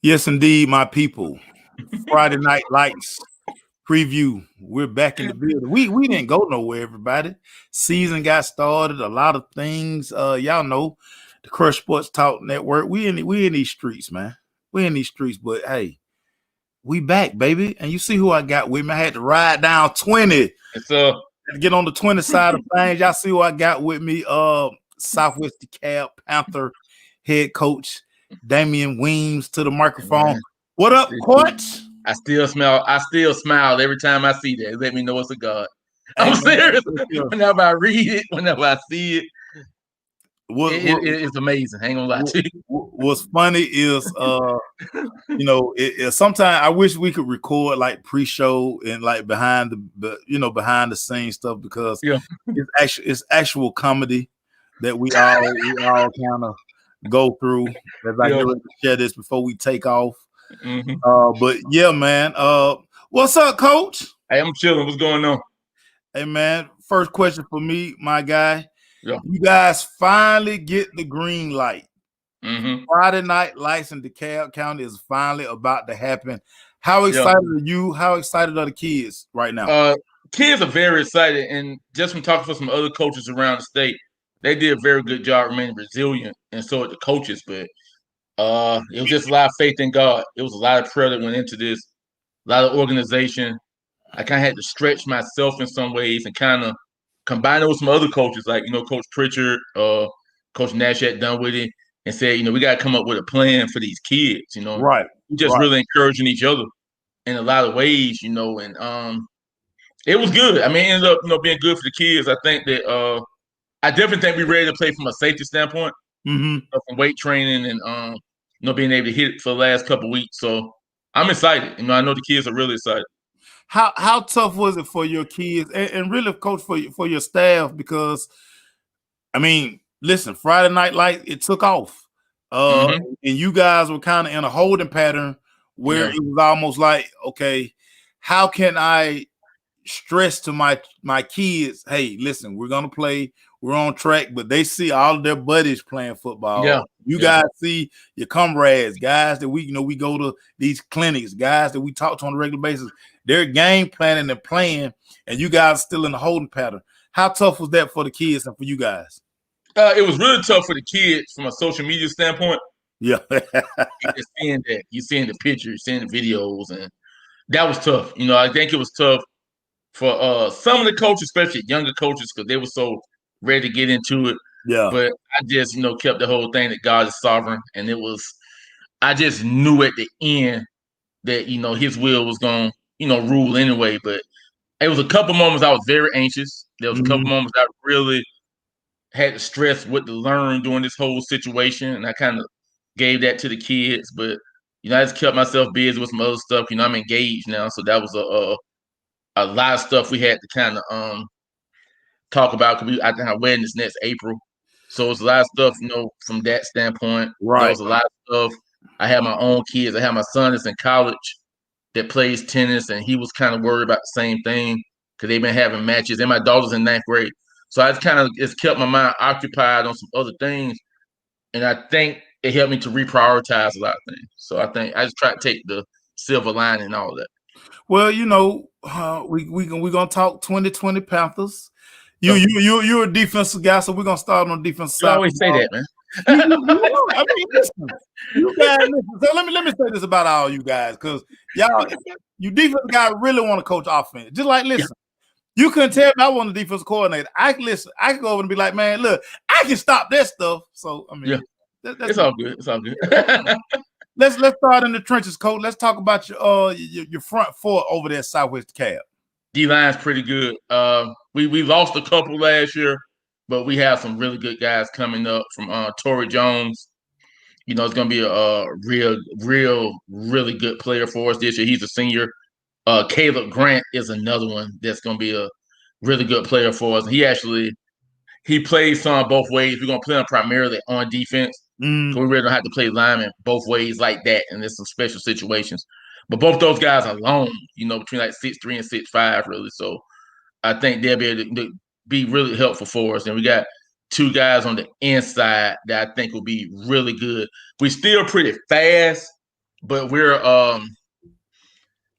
Yes, indeed, my people. Friday Night Lights preview. We're back in the building. We didn't go nowhere, everybody. Season got started. A lot of things. Y'all know the Crush Sports Talk Network. We in these streets, man. We in these streets, but hey, we back, baby. And you see who I got with me. I had to ride down 20 It's to get on the 20 side of things. Y'all see who I got with me. Southwest DeKalb Panther head coach Damien Wimes to the microphone. man, What up, coach? I still smile every time I see that. Let me know it's a God. I'm Hey, serious. man, Whenever I read it, whenever I see it, what, it's amazing. I ain't gonna lie to you. what's funny is sometimes I wish we could record like pre-show and like behind behind the scenes stuff because Yeah. it's actual comedy that we all kind of go through as I get ready to share this before we take off. But yeah, man. What's up, coach? Hey, I'm chilling. What's going on? Hey, man. First question for me, my guy. Yeah. You guys finally get the green light. Friday Night Lights in DeKalb County is finally about to happen. How excited are you? How excited are the kids right now? Kids are very excited, and just from talking to some other coaches around the state, they did a very good job remaining resilient, and so did the coaches. But it was just a lot of faith in God. It was a lot of prayer that went into this, a lot of organization. I kind of had to stretch myself in some ways and kind of combine it with some other coaches, like Coach Pritchard, Coach Nash had done with it, and said, we got to come up with a plan for these kids. Right. We just really encouraging each other in a lot of ways, and it was good. I mean, it ended up being good for the kids. I think that I definitely think we're ready to play from a safety standpoint, from weight training and being able to hit it for the last couple of weeks. So I'm excited. I know the kids are really excited. How tough was it for your kids and really, coach, for your staff? Because I mean, listen, Friday Night Light, it took off, and you guys were kind of in a holding pattern where it was almost like, okay, how can I stress to my kids, hey, listen, we're gonna play, we're on track, but they see all of their buddies playing football. Yeah. You guys see your comrades, guys that we go to these clinics, guys that we talk to on a regular basis. They're game planning and playing, and you guys are still in the holding pattern. How tough was that for the kids and for you guys? It was really tough for the kids from a social media standpoint. Yeah. You're seeing the pictures, seeing the videos, and that was tough. I think it was tough for some of the coaches, especially younger coaches, because they were so ready to get into it. Yeah. But I just, kept the whole thing that God is sovereign. And I just knew at the end that, his will was going to, rule anyway. But it was a couple moments I was very anxious. There was a couple moments I really had to stress what to learn during this whole situation. And I kind of gave that to the kids. But, I just kept myself busy with some other stuff. I'm engaged now. So that was a lot of stuff we had to kind of talk about. I think our wedding is next April. So it's a lot of stuff, from that standpoint. Right. There was a lot of stuff. I have my own kids. I have my son that's in college that plays tennis, and he was kind of worried about the same thing because they've been having matches. And my daughter's in 9th grade. So it's kept my mind occupied on some other things. And I think it helped me to reprioritize a lot of things. So I think I just try to take the silver lining and all of that. Well, we're gonna talk 2020 Panthers. You're a defensive guy, so we're gonna start on the defensive side. You always say that, man. I mean, listen, you guys. Listen, so let me say this about all you guys, because y'all, you defensive guys really want to coach offense. Just like, listen, you couldn't tell me I want a defensive coordinator. I can go over and be like, man, look, I can stop that stuff. So I mean, it's all good. It's all good. Let's start in the trenches, coach. Let's talk about your front four over there at Southwest DeKalb. D-line's pretty good. We lost a couple last year, but we have some really good guys coming up from Torrey Jones. It's going to be a really good player for us this year. He's a senior. Caleb Grant is another one that's going to be a really good player for us. He plays some both ways. We're going to play him primarily on defense. So we really don't have to play linemen both ways like that, and there's some special situations. But both those guys are long, between like 6'3" and 6'5", really. So I think they'll be able to be really helpful for us. And we got two guys on the inside that I think will be really good. We're still pretty fast, but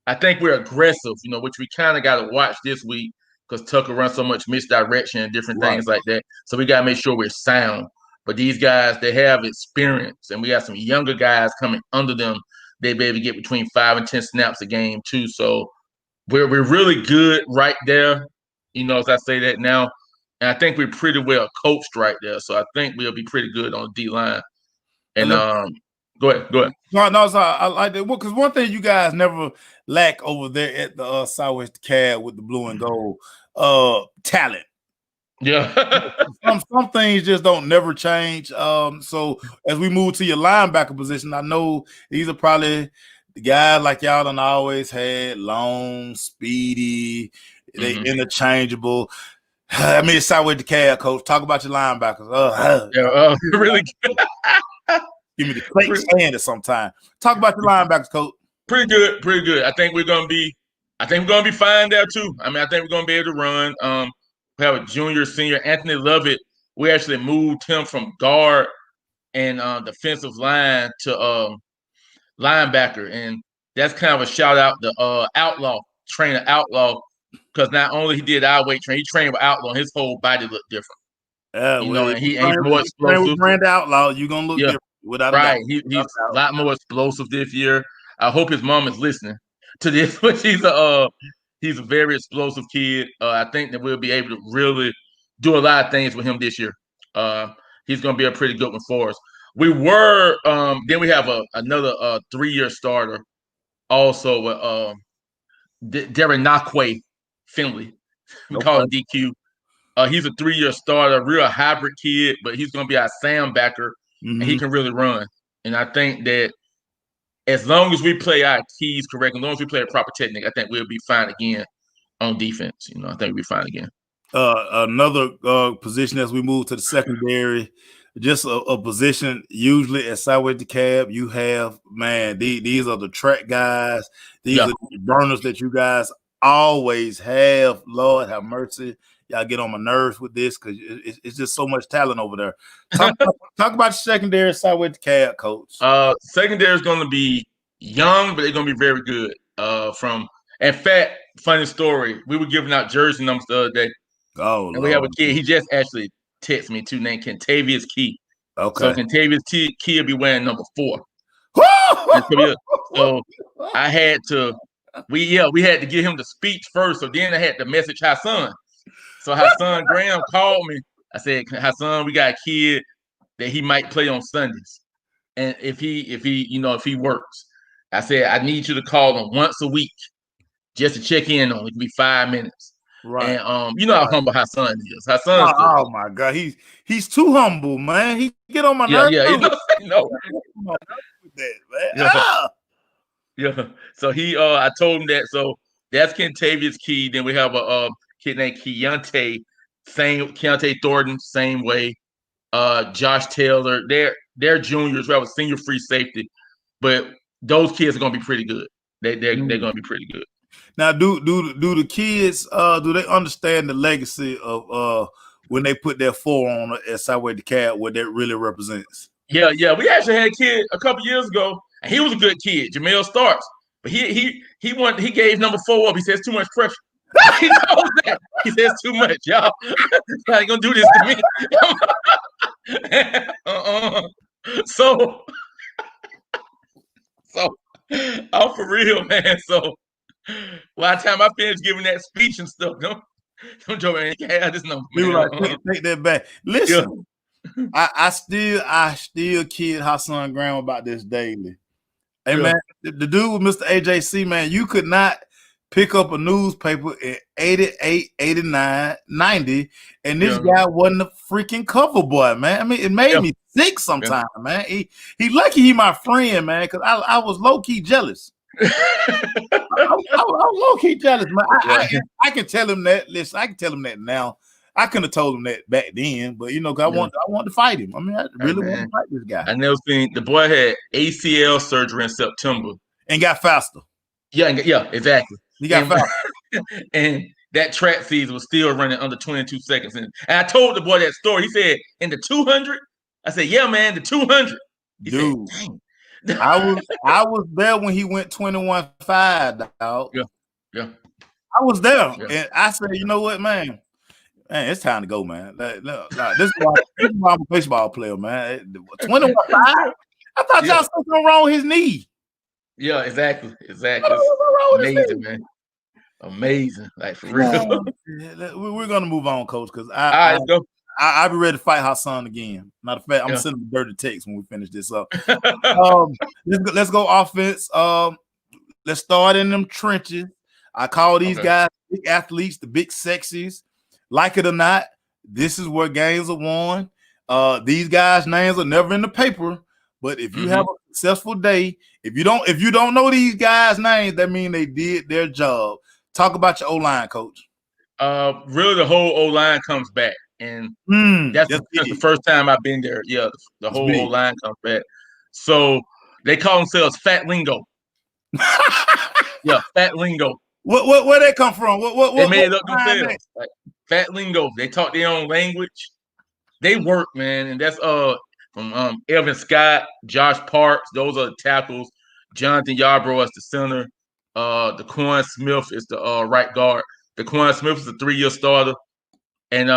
I think we're aggressive, which we kind of got to watch this week because Tucker runs so much misdirection and different Right. things like that. So we got to make sure we're sound. But these guys, they have experience, and we got some younger guys coming under them. They be able to get between 5 and 10 snaps a game too. So we're really good right there. As I say that now, and I think we're pretty well coached right there. So I think we'll be pretty good on the D line. And go ahead. No, so I like that because one thing you guys never lack over there at the Southwest Cab with the blue and gold, talent. Yeah. some things just don't never change. So as we move to your linebacker position, I know these are probably the guys like y'all done always had, long, speedy, they interchangeable. I mean, it's Southwest Cab, coach. Talk about your linebackers. Really good. Give me the Clayton Sanders sometime. Talk about your linebackers, coach. Pretty good. I think we're gonna be fine there too. I mean, I think we're gonna be able to run. We have a junior, senior, Anthony Lovett. We actually moved him from guard and defensive line to linebacker, and that's kind of a shout out to trainer Outlaw, because not only he did our weight training, he trained with Outlaw. And his whole body looked different. And he's more explosive. With Brand Outlaw, you're gonna look different. Without a doubt. He's a lot more explosive this year. I hope his mom is listening to this, but he's a very explosive kid. I think that we'll be able to really do a lot of things with him this year. He's going to be a pretty good one for us. We were then we have another 3-year starter also with Darren Nakwe Finley. We call him DQ. He's a 3-year starter, real hybrid kid, but he's going to be our Sam backer. And he can really run. And I think that as long as we play our keys correct, as long as we play a proper technique, I think we'll be fine again on defense. I think we'll be fine again. Another position as we move to the secondary, just a position usually at Southwest DeKalb, you have, man, these are the track guys. These are the burners that you guys always have. Lord have mercy. Y'all get on my nerves with this because it's just so much talent over there. Talk about your secondary Southwest DeKalb, coach. Secondary is going to be young, but they're going to be very good. In fact, funny story, we were giving out jersey numbers the other day. Oh, and we have a kid. He just actually texted me too, named Kentavious Key. Okay. So Kentavious Key will be wearing number 4. So I had to, we had to give him the speech first. So then I had to message Hassan. So Hassan Graham called me. I said, Hassan, we got a kid that he might play on Sundays, and if he works, I said I need you to call him once a week just to check in on him. It can be 5 minutes. Right. And you know how humble Hassan is. Hassan. Oh my God, he's too humble, man. He get on my nerves. No. Yeah. So I told him that. So that's Kentavious Key. Then we have a kid named Keontae Thornton, same way. Josh Taylor, they're juniors. We have a senior free safety, but those kids are gonna be pretty good. They're gonna be pretty good. Now, do the kids do they understand the legacy of when they put their 4 on at Southwest DeKalb, what that really represents? Yeah. We actually had a kid a couple years ago, and he was a good kid, Jamel Starks. But he gave number 4 up. He says too much pressure. He knows that. He says too much, y'all. Y'all ain't gonna do this to me. So I'm for real, man. So by the time I finish giving that speech and stuff, don't joke, man. You can't have this number. We were like, take that back. Listen, I still kid Hassan Graham about this daily. Hey, man, the dude with Mr. AJC, man, you could not pick up a newspaper in 88, 89, 90, and this guy wasn't a freaking cover boy, man. I mean, it made me sick sometimes, man. He lucky he my friend, man, because I was low-key jealous. I was low-key jealous, man. I can tell him that. Listen, I can tell him that now. I couldn't have told him that back then, but I wanted to fight him. I mean, I really want to fight this guy. I never seen the boy had ACL surgery in September and got faster. Yeah, exactly. He got faster. And that track season was still running under 22 seconds. And I told the boy that story. He said, in the 200? I said, yeah, man, the 200. He said, dang. I was there when he went 21-5, dog. Yeah. I was there, Yeah. and I said, you know what, man, it's time to go, man. Like, this is why I'm a baseball player, man. 21-5. I thought y'all something wrong with his knee. Yeah, exactly. It's amazing, man. Amazing, like for real. We're gonna move on, coach, because I'll be ready to fight Hassan again. Matter of fact, I'm sending a dirty text when we finish this up. Let's go offense. Let's start in them trenches. I call these guys big athletes, the big sexies. Like it or not, this is where games are won. These guys' names are never in the paper, but if you have a successful day, if you don't know these guys' names, that means they did their job. Talk about your O-line, coach. Really, the whole O-line comes back, and that's the first time I've been there. Yeah, the whole O-line comes back. So they call themselves Fat Lingo. Yeah, Fat Lingo. Where they come from? They made it up themselves. Like, Fat Lingo. They talk their own language. They work, man, and that's from Evan Scott, Josh Parks. Those are the tackles. Jonathan Yarbrough is the center. DeQuan Smith is the right guard. DeQuan Smith is a 3-year starter, and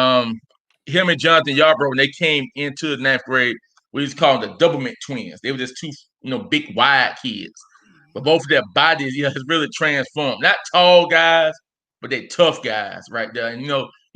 him and Jonathan Yarbrough, when they came into the 9th grade, we used to call them the Doublemint twins. They were just two, big, wide kids. But both of their bodies, has really transformed. Not tall guys, but they tough guys right there. And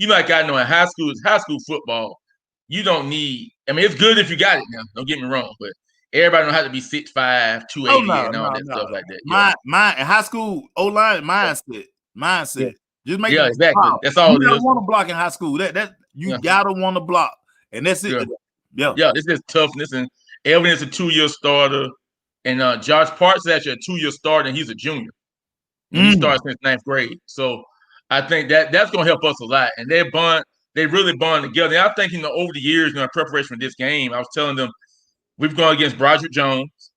like I know in high school football, you don't need. I mean, it's good if you got it now. Don't get me wrong, but everybody don't have to be 6'5", 280, and all that stuff like that. My high school O-line mindset. Yeah. Just make exactly. Block. That's all you it is. You gotta want to block in high school. That you gotta want to block, and that's it. Yeah. This is toughness, and Evan is a 2-year starter, and Josh Parks is actually a 2-year starter, and he's a junior. And he starts since 9th grade. So I think that's going to help us a lot. And they really bond together. And I think, over the years, in preparation for this game, I was telling them we've gone against Broderick Jones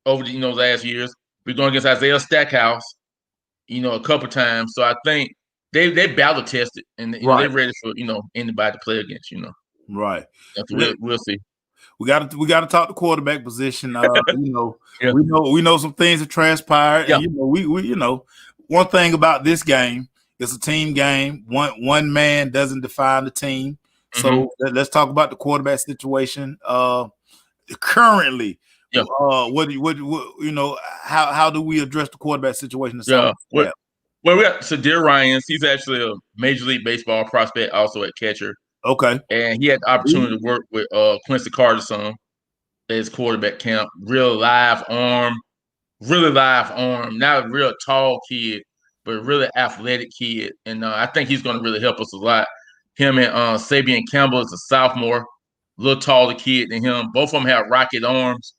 over the last years. We've gone against Isaiah Stackhouse, a couple times. So I think they battle tested, and they're ready for anybody to play against. Right. We'll see. We got to talk the quarterback position. We know some things have transpired, and we one thing about this game, it's a team game. One man doesn't define the team. So let's talk about the quarterback situation currently. How do we address the quarterback situation? Well, we got Sadir Ryans. He's actually a Major League Baseball prospect, also at catcher. Okay. And he had the opportunity to work with Quincy Carter's son at his quarterback camp. Really live arm. Not a real tall kid, but a really athletic kid. And I think he's going to really help us a lot. Him and Sabian Campbell is a sophomore, a little taller kid than him. Both of them have rocket arms,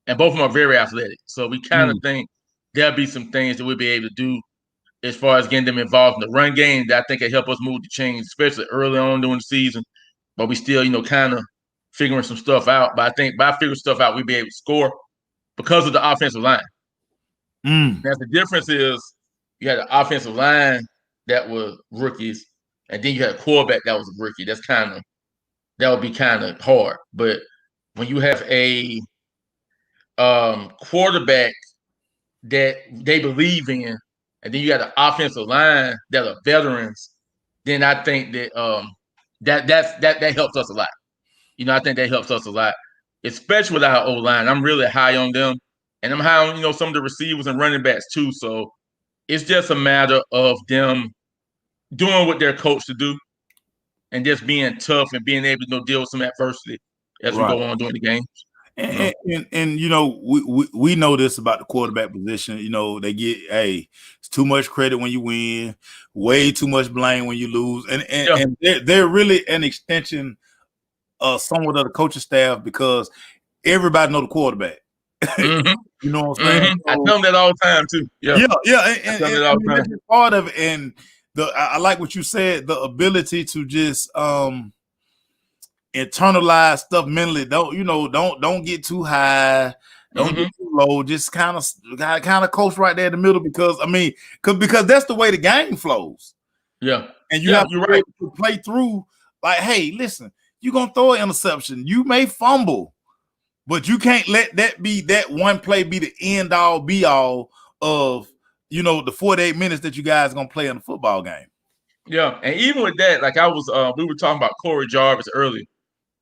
and both of them are very athletic. So we kind of think there'll be some things that we'll be able to do as far as getting them involved in the run game that I think can help us move the chains, especially early on during the season. But we still, kind of figuring some stuff out. But I think by figuring stuff out, we'll be able to score because of the offensive line. Now, the difference is you had an offensive line that was rookies, and then you had a quarterback that was a rookie. That would be kind of hard. But when you have a quarterback that they believe in, and then you got an offensive line that are veterans, then I think that that helps us a lot. I think that helps us a lot, especially with our O-line. I'm really high on them, and I'm high on some of the receivers and running backs too. So it's just a matter of them doing what they're coached to do, and just being tough and being able to deal with some adversity as we go on during the game. And we know this about the quarterback position. They get it's too much credit when you win, way too much blame when you lose, and they're really an extension somewhat of the coaching staff because everybody know the quarterback. You know what I'm saying? I tell them that all the time too. And that's part of it. And I like what you said, the ability to just internalize stuff mentally. Don't get too high, don't get too low. Just kind of coach right there in the middle because that's the way the game flows. Yeah, and you have to be able to play through. Like, hey, listen, you're gonna throw an interception. You may fumble, But you can't let that one play be the end all be all of the 48 minutes that you guys are gonna play in the football game. Yeah, and even with that, like we were talking about Corey Jarvis earlier,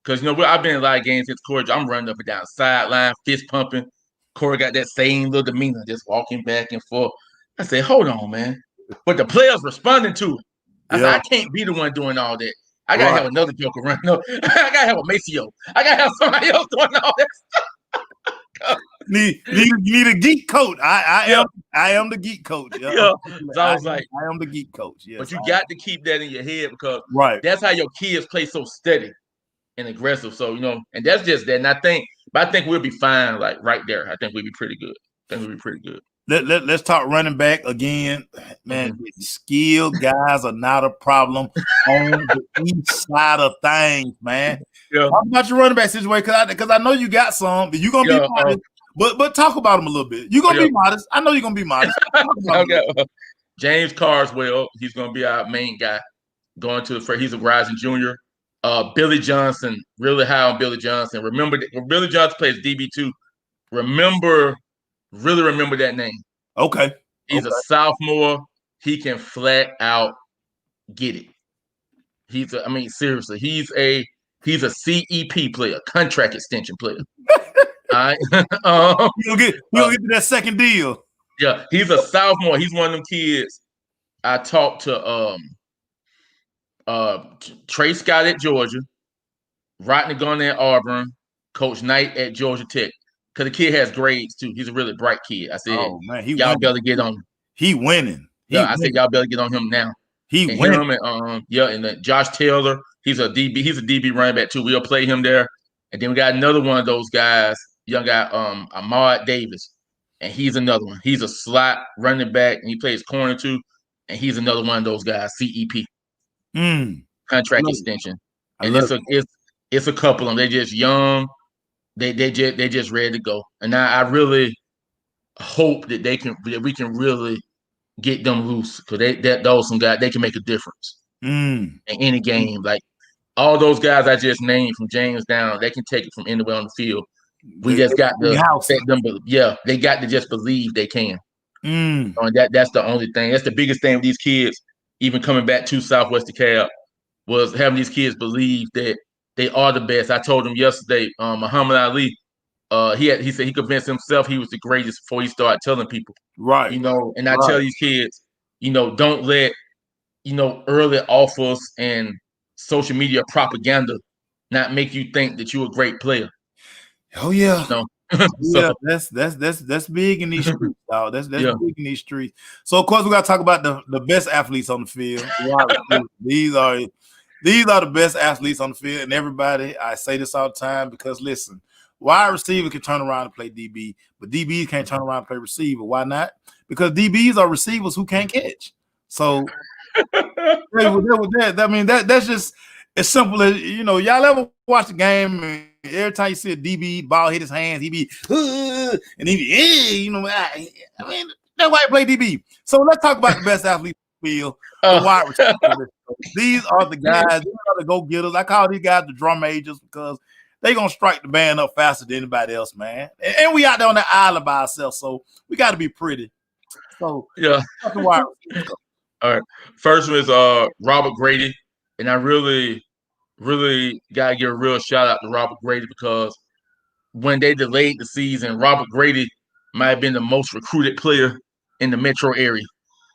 because I've been in a lot of games against Corey. I'm running up and down the sideline, fist pumping. Corey got that same little demeanor, just walking back and forth. I said, "Hold on, man," but the players responding to it. I said, "I can't be the one doing all that. I gotta have another joker running up. I gotta have a Maceo. I gotta have somebody else doing all that stuff." You need a geek coach. I am the geek coach. Yeah. So I was like, I am the geek coach. Yes, but you got to keep that in your head because that's how your kids play so steady and aggressive. So and that's just that. And I think we'll be fine. Like right there, I think we'll be pretty good. Let's talk running back again, man. Skilled guys are not a problem on the east side of things, man. Yeah. Talk about your running back situation because I know you got some. You're gonna be modest, but talk about them a little bit. You're gonna be modest. I know you're gonna be modest. Okay. James Carswell, he's gonna be our main guy going to he's a rising junior. Billy Johnson, really high on Billy Johnson. Remember when Billy Johnson plays DB2. Really remember that name. Okay. He's a sophomore. He can flat out get it. Seriously, he's a CEP player, contract extension player. All right. He'll get to that second deal. Yeah, he's a sophomore. He's one of them kids. I talked to Trey Scott at Georgia, Rodney Garner at Auburn, Coach Knight at Georgia Tech. Because the kid has grades too. He's a really bright kid. I said, y'all better get on him. He winning. I said, y'all better get on him now. He winning. And Josh Taylor, he's a DB. He's a DB running back too. We'll play him there. And then we got another one of those guys, young guy, Ahmad Davis. And he's another one. He's a slot running back, and he plays corner too. And he's another one of those guys, CEP. Contract extension. And it's a couple of them. They're just young. They just ready to go. And I really hope that we can really get them loose because those some guys, they can make a difference in any game. Like all those guys I just named from James down, they can take it from anywhere on the field. We just got to set them. They got to just believe they can. And that's the only thing. That's the biggest thing with these kids, even coming back to Southwest DeKalb, was having these kids believe that they are the best. I told him yesterday, Muhammad Ali, he said he convinced himself he was the greatest before he started telling people. Right. And I tell these kids, don't let, early offers and social media propaganda not make you think that you're a great player. Oh yeah. That's big in these streets, dog. That's big in these streets. So of course we gotta talk about the best athletes on the field. These are the best athletes on the field, and everybody, I say this all the time because listen, wide receiver can turn around and play DB, but DBs can't turn around and play receiver. Why not? Because DBs are receivers who can't catch. So that's just as simple as y'all ever watch the game and every time you see a DB ball hit his hands, he be and he be that's why he play DB. So let's talk about the best athletes on the field. The wide receivers. These are the guys, these are the go-getters. I call these guys the drum majors because they're gonna strike the band up faster than anybody else, man. And we out there on the island by ourselves, so we gotta be pretty. So all right. First one is Robert Grady. And I really gotta give a real shout out to Robert Grady because when they delayed the season, Robert Grady might have been the most recruited player in the metro area.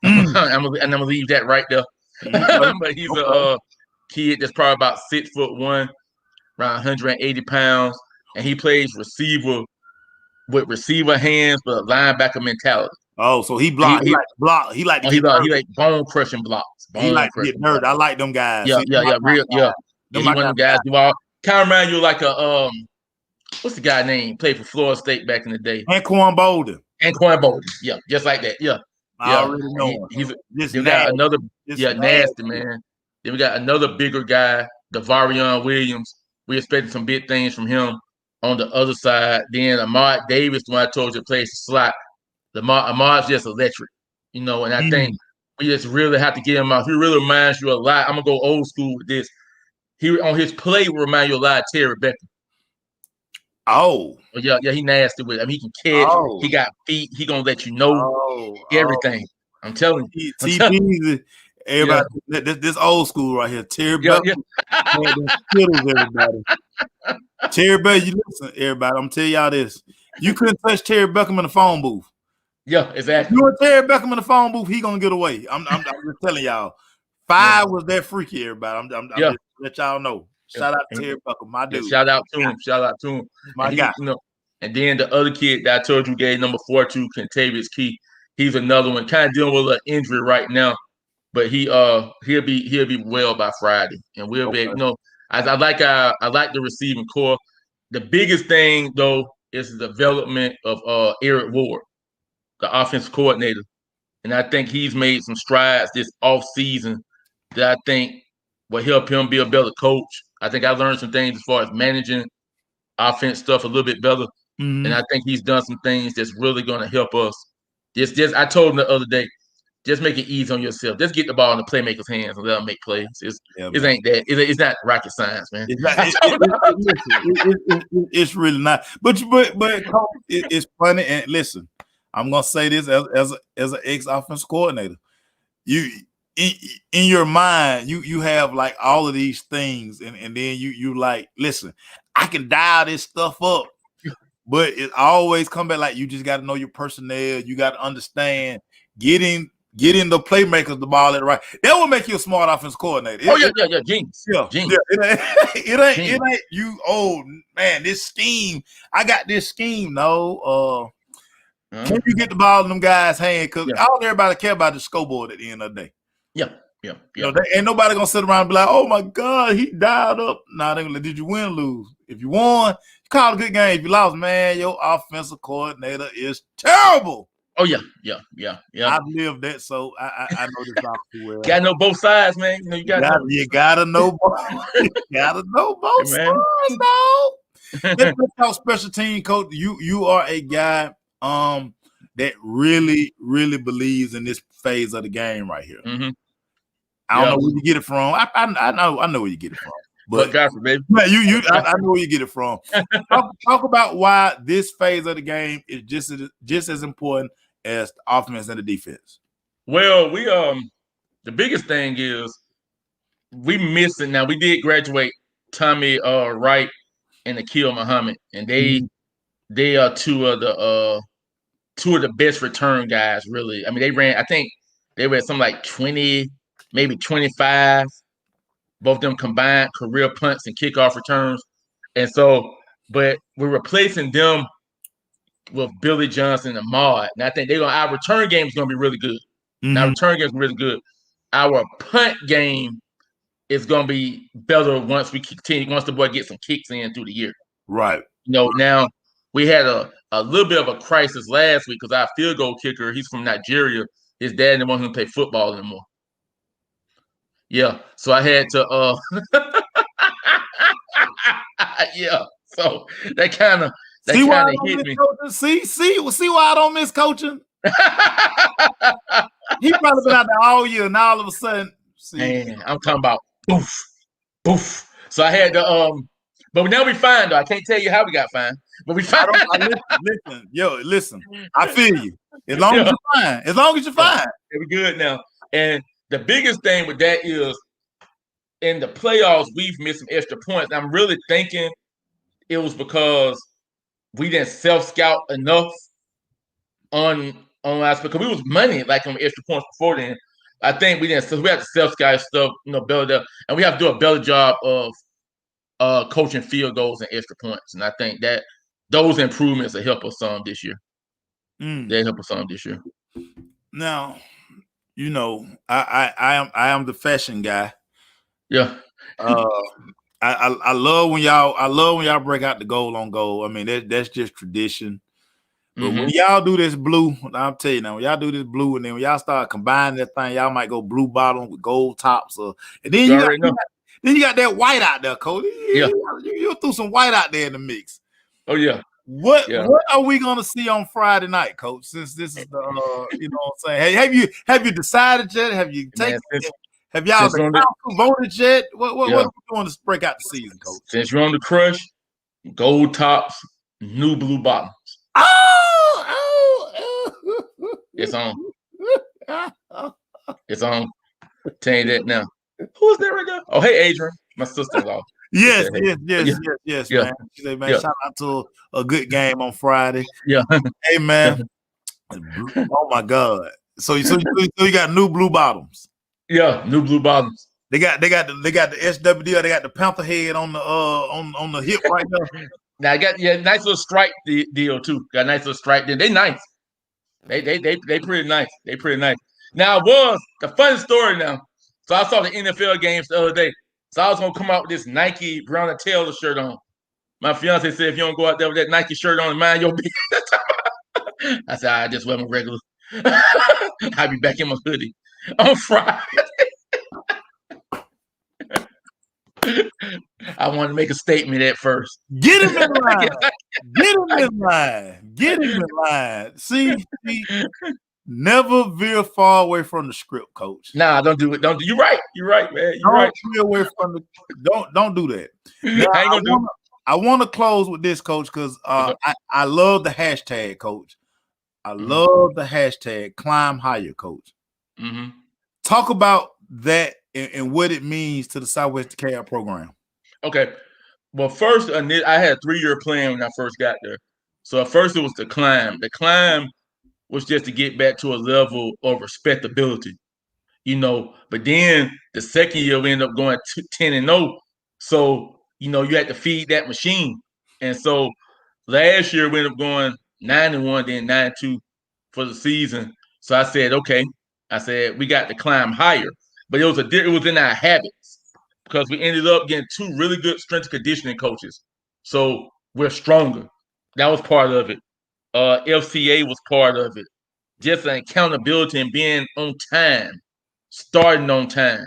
I'm gonna leave that right there. But he's a kid that's probably about 6'1", around 180 pounds, and he plays receiver with receiver hands but linebacker mentality. Oh, so he block. He like bone crushing blocks. He like to get nerd. I like them guys. Yeah. He's one of them guys who kind of remind you like a what's the guy name? Played for Florida State back in the day. Anquan Bolden. Yeah, just like that. Yeah. I already know. We got another nasty man. Then we got another bigger guy, Devarion Williams. We expected some big things from him on the other side. Then Ahmad Davis, when I told you plays the slot. Ahmad's just electric, and I think we just really have to get him out. He really reminds you a lot. I'm gonna go old school with this. He on his play will remind you a lot of Terry Becker. Oh, yeah, he nasty with it. I mean, he can catch. Oh. He got feet. He gonna let you know everything. I'm telling you. TB's everybody. This old school right here. Terry Buck. Everybody. Terry Buck, you listen, everybody. I'm telling y'all this. You couldn't touch Terry Beckham in the phone booth. Yeah, exactly. You want Terry Beckham in the phone booth, he gonna get away. I'm just telling y'all. Five was that freaky, everybody. I'm just let y'all know. Shout out to Terry Beckham, my dude. Shout out to him. Shout out to him. My guy. And then the other kid that I told you gave number 4 to Kentavious Key. He's another one, kind of dealing with an injury right now, but he'll be well by Friday, and we'll be. I like the receiving core. The biggest thing though is the development of Eric Ward, the offensive coordinator, and I think he's made some strides this off season that I think will help him be a better coach. I think I learned some things as far as managing offense stuff a little bit better. Mm-hmm. And I think he's done some things that's really going to help us. Just I told him the other day, just make it easy on yourself. Just get the ball in the playmaker's hands and let them make plays. It ain't that. It's not rocket science, man. It's really not. But it's funny. And listen, I'm gonna say this as an ex-offensive coordinator. You in your mind, you have like all of these things, and then you like, listen, I can dial this stuff up. But it always come back like you just got to know your personnel. You got to understand getting the playmakers the ball at right. That will make you a smart offense coordinator. Genius. Genius. It ain't you. Oh man, this scheme. I got this scheme. No, can you get the ball in them guys' hand? Because all everybody care about the scoreboard at the end of the day. Yeah. You know, ain't nobody gonna sit around and be like, "Oh my God, he dialed up." Nah, they gonna like, did you win or lose? If you won, you called a good game. If you lost, man, your offensive coordinator is terrible. Oh yeah. I've lived that, so I know this all too well. Gotta know both sides, man. You gotta know both. You gotta know both sides, dog. Let's talk special team, coach. You are a guy that really believes in this phase of the game right here. Mm-hmm. I don't know where you get it from. I know where you get it from. But God forbid. I know where you get it from. Talk about why this phase of the game is just as important as the offense and the defense. Well, we the biggest thing is we missing now. We did graduate Tommy Wright and Akil Muhammad, and they are two of the best return guys. Really, I mean, I think they were at something like 20. Maybe 25, both of them combined career punts and kickoff returns. And so, but we're replacing them with Billy Johnson and Ahmad. And I think our return game is going to be really good. Mm-hmm. Our return game is really good. Our punt game is going to be better once the boy gets some kicks in through the year. Right. Now we had a little bit of a crisis last week because our field goal kicker, he's from Nigeria. His dad didn't want him to play football anymore. Yeah, so I had to so that kind of hit me. See why I don't miss coaching? He probably been out there all year, and all of a sudden, man, I'm talking about boof. So I had to but now we fine though. I can't tell you how we got fine, but we fine. Listen. I feel you. As long as you're fine. We're good now. And the biggest thing with that is in the playoffs, we've missed some extra points. I'm really thinking it was because we didn't self-scout enough on us because we was money like on extra points before then. I think we didn't. So we have to self-scout stuff, build up, and we have to do a better job of coaching field goals and extra points. And I think that those improvements will help us some this year. They help us some this year. Now, I am the fashion guy. Yeah. I love when y'all break out the goal on goal. I mean, that's just tradition. But when y'all do this blue, I'll tell you now, when y'all do this blue, and then when y'all start combining that thing, y'all might go blue bottom with gold tops, and then you got that white out there, Cody. You threw some white out there in the mix. Oh yeah. What are we gonna see on Friday night, Coach? Since this is the you know what I'm saying? Hey, have you decided yet? Have you taken have y'all voted yet? What are we doing to break out the season, Coach? Since you're on the crush, gold tops New blue bottoms. Oh. It's on. It's on. Tell you that now. Who is that right there? Oh, hey, Adrian, my sister-in-law. Yes, Yeah. man. She said, man, Yeah. shout out to a good game on Friday. Yeah. Hey, man. Oh my God. So you got new blue bottoms. Yeah, new blue bottoms. They got the SWD. They got the panther head on the on the hip right there. Now I got nice little stripe deal too. Got a nice little stripe deal. They nice. They pretty nice. They pretty nice. Now it was the funny story now. So I saw the NFL games the other day. So I was gonna come out with this Nike Brown and Taylor shirt on. My fiance said, if you don't go out there with that Nike shirt on and mind your business. I said, I just wear my regular. I'll be back in my hoodie on Friday. I wanted to make a statement at first. Get him in line. Get him in line. Get him in line. See, never veer far away from the script, Coach. Nah, don't do it. Don't do. You're right. You're right, man. You're right. Veer away from the. Don't do that. Now, I want to close with this, Coach, because I love the hashtag, Coach. I love the hashtag climb higher, Coach. Mm-hmm. Talk about that and what it means to the Southwest DeKalb program. Okay. Well, first, I had a 3-year plan when I first got there. So at first it was the climb. The climb was just to get back to a level of respectability, But then the second year we ended up going 10-0. So, you had to feed that machine. And so last year we ended up going 9-1, then 9-2 for the season. So I said, okay. I said we got to climb higher. But it was in our habits because we ended up getting 2 really good strength and conditioning coaches. So we're stronger. That was part of it. FCA was part of it. Just an accountability and being on time, starting on time,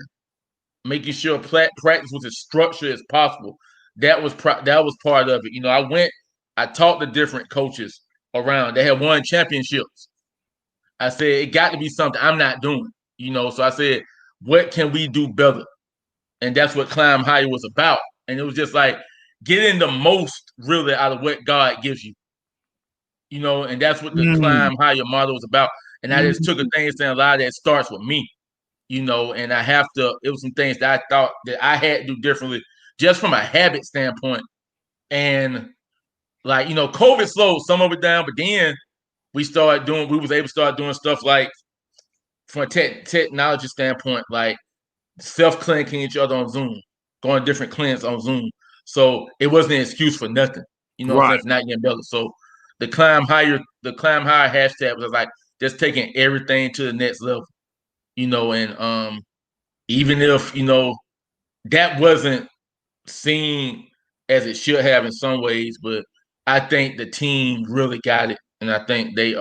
making sure practice was as structured as possible. That was part of it. I talked to different coaches around. They had won championships. I said, it got to be something I'm not doing, So I said, what can we do better? And that's what Climb Higher was about. And it was just like getting the most really out of what God gives you, and that's what the Climb Higher model was about. And I just took a thing saying a lot of that starts with me, and it was some things that I thought that I had to do differently just from a habit standpoint. And COVID slowed some of it down, but then we was able to start doing stuff like from a technology standpoint, like self-clinicking each other on Zoom, going to different clinics on Zoom. So it wasn't an excuse for nothing, what I'm saying, for not getting better. So the climb higher hashtag was like just taking everything to the next level, and even if, that wasn't seen as it should have in some ways, but I think the team really got it. And I think they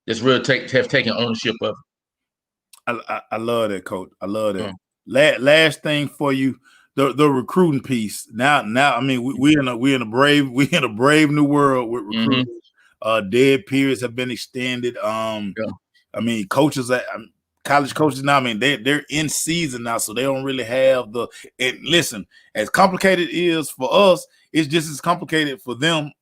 just really have taken ownership of it. I love that, Coach. I love that. Last thing for you, the recruiting piece. Now, I mean, we in a brave new world with recruiting. Dead periods have been extended. I mean, coaches college coaches now, I mean, they're in season now, so they don't really have and listen, as complicated it is for us, it's just as complicated for them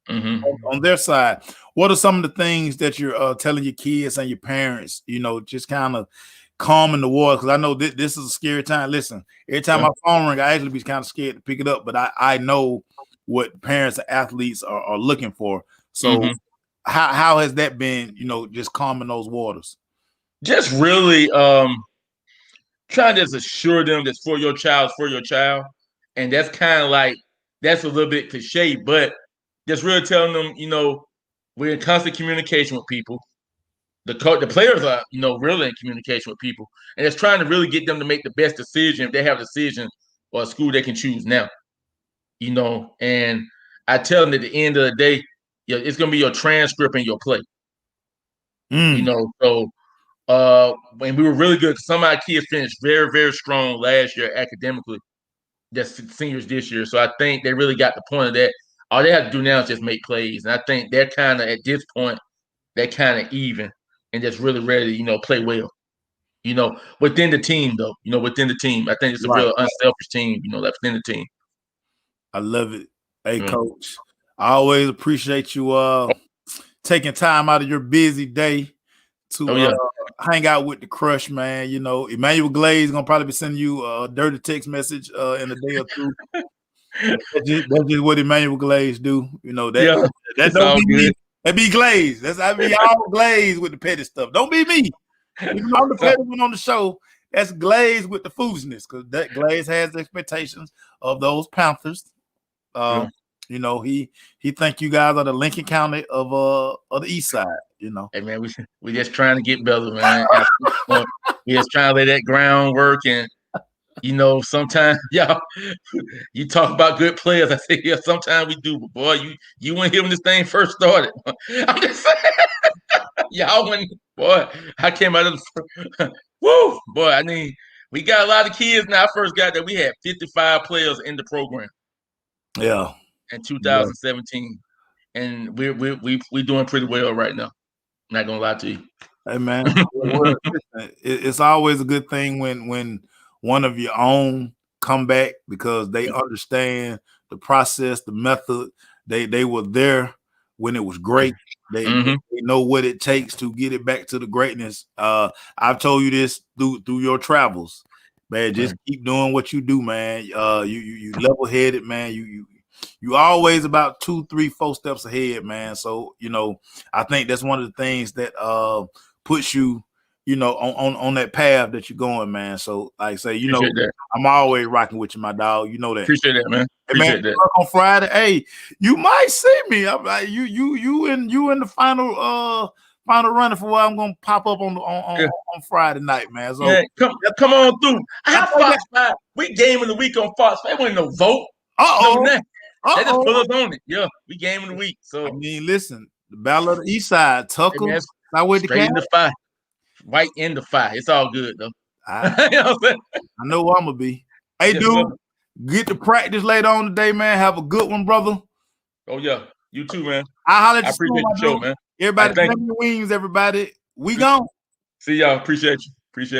on their side. What are some of the things that you're telling your kids and your parents, just kind of calming the water? Because I know this is a scary time. Listen, every time my phone rings, I actually be kind of scared to pick it up, but I know what parents and athletes are looking for. So how has that been, just calming those waters? Just really trying to just assure them that for your child. And that's kind of like, that's a little bit cliche, but just really telling them, we're in constant communication with people. The players are, really in communication with people. And it's trying to really get them to make the best decision if they have a decision or a school they can choose now. And I tell them at the end of the day, it's going to be your transcript and your play. So when we were really good, some of our kids finished very, very strong last year academically, just seniors this year. So I think they really got the point of that. All they have to do now is just make plays. And I think they're kind of, at this point, they're kind of even and just really ready to, play well. Within the team, though, within the team. I think it's a real unselfish team, within the team. I love it. Hey, Coach, I always appreciate you taking time out of your busy day to hang out with the crush, man. You know, Emmanuel Glaze gonna probably be sending you a dirty text message in a day or two. That's just what Emmanuel Glaze do. You know that don't be me. That be Glaze. I be all Glaze with the petty stuff. Don't be me. Even though I'm the petty one on the show, that's Glaze with the foolishness, because that Glaze has expectations of those Panthers. You know, he think you guys are the Lincoln County of the East Side. You know, hey man, we just trying to get better, man. We just trying to lay that groundwork, and you know, sometimes y'all, you talk about good players. I say, yeah, sometimes we do, but boy, you weren't here when this thing first started. I'm just saying, y'all went, boy. I came out of the woo, boy. I mean, we got a lot of kids now. I first got there, we had 55 players in the program. Yeah. In 2017, and we're doing pretty well right now. Not gonna lie to you. Hey man, it's always a good thing when one of your own come back, because they understand the process, the method. They were there when it was great. They know what it takes to get it back to the greatness. I've told you this through your travels, man. Just keep doing what you do, man. You level headed, man. You always about 2, 3, 4 steps ahead, man. So, you know, I think that's one of the things that puts you, you know, on that path that you're going, man. So, like I say, you Appreciate know, that. I'm always rocking with you, my dog. You know that. Appreciate that, man. Appreciate that. On Friday, hey, you might see me. I'm like, you in the final running for where I'm gonna pop up on Friday night, man. So man, come on through. I have Fox 5. We game of the week on Fox 5. Wasn't no vote. They just put us on it. Yeah, we game of the week. So I mean, listen, the Battle of the East Side, Tucker, straight in the fire, white in the fire. It's all good though. I know where I'm gonna be. Hey, dude, get to practice later on today, man. Have a good one, brother. Oh yeah, you too, man. I appreciate the show, man. Everybody, Damien Wimes, everybody. We gone. See y'all. Appreciate you. Appreciate.